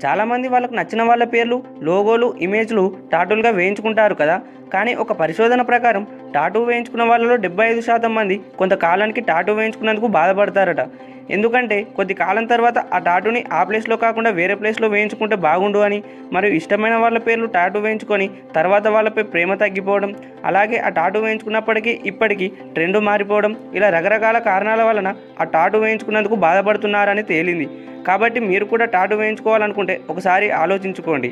చాలామంది వాళ్ళకు నచ్చిన వాళ్ళ పేర్లు, లోగోలు, ఇమేజ్లు టాటూలుగా వేయించుకుంటారు కదా. కానీ ఒక పరిశోధన ప్రకారం టాటూ వేయించుకున్న వాళ్ళలో 75% మంది కొంతకాలానికి టాటూ వేయించుకున్నందుకు బాధపడతారట. ఎందుకంటే కొద్ది కాలం తర్వాత ఆ టాటూని ఆ ప్లేస్లో కాకుండా వేరే ప్లేస్లో వేయించుకుంటే బాగుండు అని, మరియు ఇష్టమైన వాళ్ళ పేర్లు టాటూ వేయించుకొని తర్వాత వాళ్ళపై ప్రేమ తగ్గిపోవడం, అలాగే ఆ టాటూ వేయించుకున్నప్పటికీ ఇప్పటికీ ట్రెండ్ మారిపోవడం, ఇలా రకరకాల కారణాల వలన ఆ టాటూ వేయించుకున్నందుకు బాధపడుతున్నారని తేలింది. కాబట్టి మీరు కూడా టాటూ వేయించుకోవాలనుకుంటే ఒకసారి ఆలోచించుకోండి.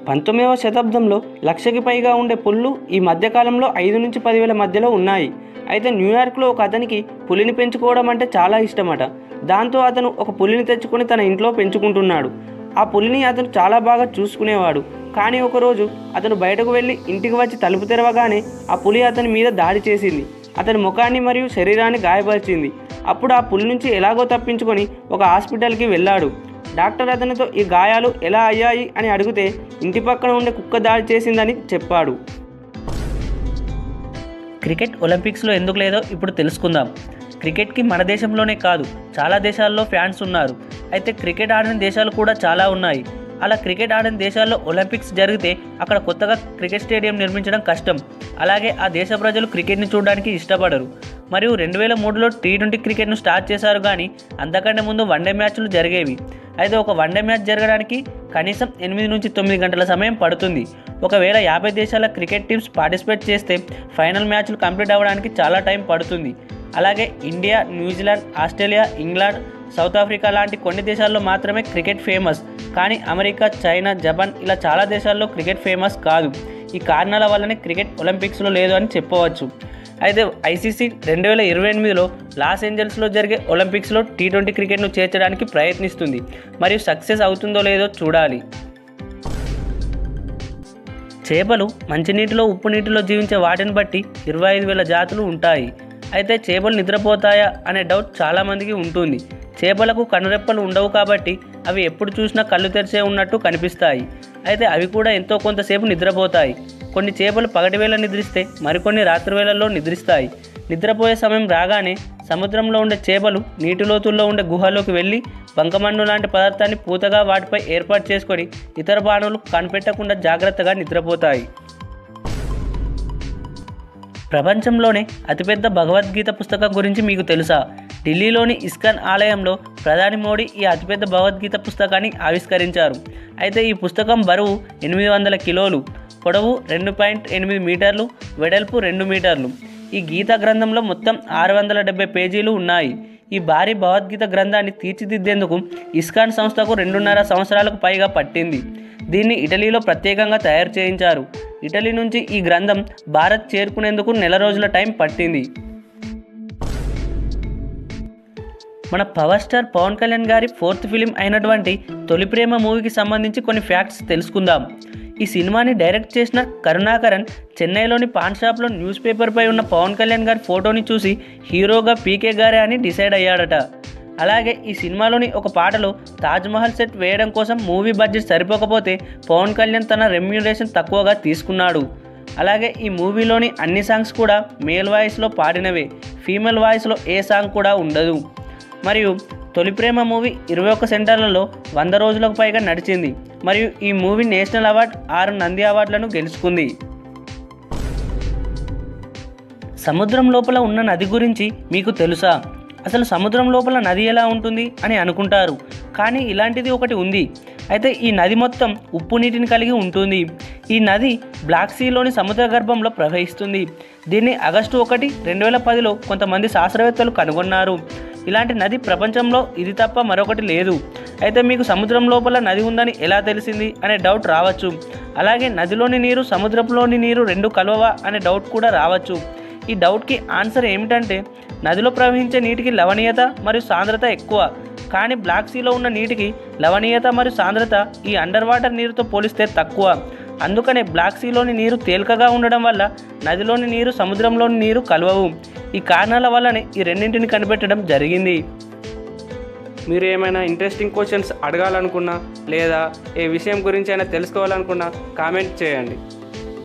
19వ శతాబ్దంలో 1,00,000కి పైగా ఉండే పుళ్ళు ఈ మధ్యకాలంలో 5 నుంచి 10,000 మధ్యలో ఉన్నాయి. అయితే న్యూయార్క్లో ఒక అతనికి పులిని పెంచుకోవడం అంటే చాలా ఇష్టమట. దాంతో అతను ఒక పులిని తెచ్చుకొని తన ఇంట్లో పెంచుకుంటున్నాడు. ఆ పులిని అతను చాలా బాగా చూసుకునేవాడు. కానీ ఒకరోజు అతను బయటకు వెళ్ళి ఇంటికి వచ్చి తలుపు తెరవగానే ఆ పులి అతని మీద దాడి చేసింది. అతని ముఖాన్ని మరియు శరీరాన్ని గాయపరిచింది. అప్పుడు ఆ పులి నుంచి ఎలాగో తప్పించుకొని ఒక హాస్పిటల్కి వెళ్ళాడు. డాక్టర్ అతనితో ఈ గాయాలు ఎలా అయ్యాయి అని అడిగితే ఇంటి పక్కన ఉండే కుక్క దాడి చేసిందని చెప్పాడు. క్రికెట్ ఒలింపిక్స్లో ఎందుకు లేదో ఇప్పుడు తెలుసుకుందాం. క్రికెట్కి మన దేశంలోనే కాదు, చాలా దేశాల్లో ఫ్యాన్స్ ఉన్నారు. అయితే క్రికెట్ ఆడిన దేశాలు కూడా చాలా ఉన్నాయి. అలా క్రికెట్ ఆడిన దేశాల్లో ఒలింపిక్స్ జరిగితే అక్కడ కొత్తగా క్రికెట్ స్టేడియం నిర్మించడం కష్టం. అలాగే ఆ దేశ ప్రజలు క్రికెట్ని చూడడానికి ఇష్టపడరు. మరియు 2003లో T20 క్రికెట్ను స్టార్ట్ చేశారు. కానీ అంతకంటే ముందు వన్డే మ్యాచ్లు జరిగేవి. అయితే ఒక వన్డే మ్యాచ్ జరగడానికి కనీసం 8 నుంచి 9 గంటల సమయం పడుతుంది. ఒకవేళ 50 దేశాల క్రికెట్ టీమ్స్ పార్టిసిపేట్ చేస్తే ఫైనల్ మ్యాచ్లు కంప్లీట్ అవ్వడానికి చాలా టైం పడుతుంది. అలాగే India, New Zealand, Australia, England, south Africa లాంటి కొన్ని దేశాల్లో మాత్రమే క్రికెట్ ఫేమస్. కానీ అమెరికా, చైనా, జపాన్ ఇలా చాలా దేశాల్లో క్రికెట్ ఫేమస్ కాదు. ఈ కారణాల వల్లనే క్రికెట్ ఒలింపిక్స్లో లేదు అని చెప్పవచ్చు. అయితే ఐసీసీ 2028లో లాస్ ఏంజల్స్లో జరిగే ఒలింపిక్స్లో T20 క్రికెట్ను చేర్చడానికి ప్రయత్నిస్తుంది. మరియు సక్సెస్ అవుతుందో లేదో చూడాలి. చేపలు మంచినీటిలో, ఉప్పు నీటిలో జీవించే వాటిని బట్టి 25,000 జాతులు ఉంటాయి. అయితే చేపలు నిద్రపోతాయా అనే డౌట్ చాలామందికి ఉంటుంది. చేపలకు కనురెప్పలు ఉండవు కాబట్టి అవి ఎప్పుడు చూసినా కళ్ళు తెరిచే ఉన్నట్టు కనిపిస్తాయి. అయితే అవి కూడా ఎంతో కొంతసేపు నిద్రపోతాయి. కొన్ని చేపలు పగటి వేళ నిద్రిస్తే మరికొన్ని రాత్రి వేళల్లో నిద్రిస్తాయి. నిద్రపోయే సమయం రాగానే సముద్రంలో ఉండే చేపలు నీటి లోతుల్లో ఉండే గుహలోకి వెళ్ళి బంకమన్ను లాంటి పదార్థాన్ని పూతగా వాటిపై ఏర్పాటు చేసుకొని ఇతర ప్రాణులు కనిపెట్టకుండా జాగ్రత్తగా నిద్రపోతాయి. ప్రపంచంలోనే అతిపెద్ద భగవద్గీత పుస్తకం గురించి మీకు తెలుసా? ఢిల్లీలోని ఇస్కాన్ ఆలయంలో ప్రధాని మోడీ ఈ అతిపెద్ద భగవద్గీత పుస్తకాన్ని ఆవిష్కరించారు. అయితే ఈ పుస్తకం బరువు 800 కిలోలు, పొడవు 2.8 మీటర్లు, వెడల్పు 2 మీటర్లు. ఈ గీతా గ్రంథంలో మొత్తం 670 పేజీలు ఉన్నాయి. ఈ భారీ భగవద్గీత గ్రంథాన్ని తీర్చిదిద్దేందుకు ఇస్కాన్ సంస్థకు 2.5 సంవత్సరాలకు పైగా పట్టింది. దీన్ని ఇటలీలో ప్రత్యేకంగా తయారు చేయించారు. ఇటలీ నుంచి ఈ గ్రంథం భారత్ చేరుకునేందుకు నెల రోజుల టైం పట్టింది. మన పవర్ స్టార్ పవన్ కళ్యాణ్ గారి 4th ఫిలిం అయినటువంటి తొలి ప్రేమ మూవీకి సంబంధించి కొన్ని ఫ్యాక్ట్స్ తెలుసుకుందాం. ఈ సినిమాని డైరెక్ట్ చేసిన కరుణాకరన్ చెన్నైలోని పాన్ షాప్లో న్యూస్ పేపర్పై ఉన్న పవన్ కళ్యాణ్ గారి ఫోటోని చూసి హీరోగా పీకే గారే అని డిసైడ్ అయ్యాడట. అలాగే ఈ సినిమాలోని ఒక పాటలో తాజ్మహల్ సెట్ వేయడం కోసం మూవీ బడ్జెట్ సరిపోకపోతే పవన్ కళ్యాణ్ తన రెమ్యూనరేషన్ తక్కువగా తీసుకున్నాడు. అలాగే ఈ మూవీలోని అన్ని సాంగ్స్ కూడా మేల్ వాయిస్లో పాడినవే, ఫీమేల్ వాయిస్లో ఏ సాంగ్ కూడా ఉండదు. మరియు తొలి ప్రేమ మూవీ 21 సెంటర్లలో 100 రోజులకు పైగా నడిచింది. మరియు ఈ మూవీ నేషనల్ అవార్డ్, 6 నంది అవార్డులను గెలుచుకుంది. సముద్రం లోపల ఉన్న నది గురించి మీకు తెలుసా? అసలు సముద్రం లోపల నది ఎలా ఉంటుంది అని అనుకుంటారు. కానీ ఇలాంటిది ఒకటి ఉంది. అయితే ఈ నది మొత్తం ఉప్పు నీటిని కలిగి ఉంటుంది. ఈ నది బ్లాక్ సీలోని సముద్ర గర్భంలో ప్రవహిస్తుంది. దీన్ని ఆగస్టు 1, 2010లో కొంతమంది శాస్త్రవేత్తలు కనుగొన్నారు. ఇలాంటి నది ప్రపంచంలో ఇది తప్ప మరొకటి లేదు. అయితే మీకు సముద్రం లోపల నది ఉందని ఎలా తెలిసింది అనే డౌట్ రావచ్చు. అలాగే నదిలోని నీరు, సముద్రంలోని నీరు రెండు కలవవా అనే డౌట్ కూడా రావచ్చు. ఈ డౌట్కి ఆన్సర్ ఏమిటంటే నదిలో ప్రవహించే నీటికి లవణీయత మరియు సాంద్రత ఎక్కువ. కానీ బ్లాక్ సీలో ఉన్న నీటికి లవణీయత మరియు సాంద్రత ఈ అండర్ వాటర్ నీరుతో పోలిస్తే తక్కువ. అందుకనే బ్లాక్ సీలోని నీరు తేలికగా ఉండడం వల్ల నదిలోని నీరు, సముద్రంలోని నీరు కలవవు. ఈ కారణాల వల్లనే ఈ రెండింటిని కనిపెట్టడం జరిగింది. మీరు ఏమైనా ఇంట్రెస్టింగ్ క్వశ్చన్స్ అడగాలనుకున్నా లేదా ఏ విషయం గురించి అయినా తెలుసుకోవాలనుకున్నా కామెంట్ చేయండి.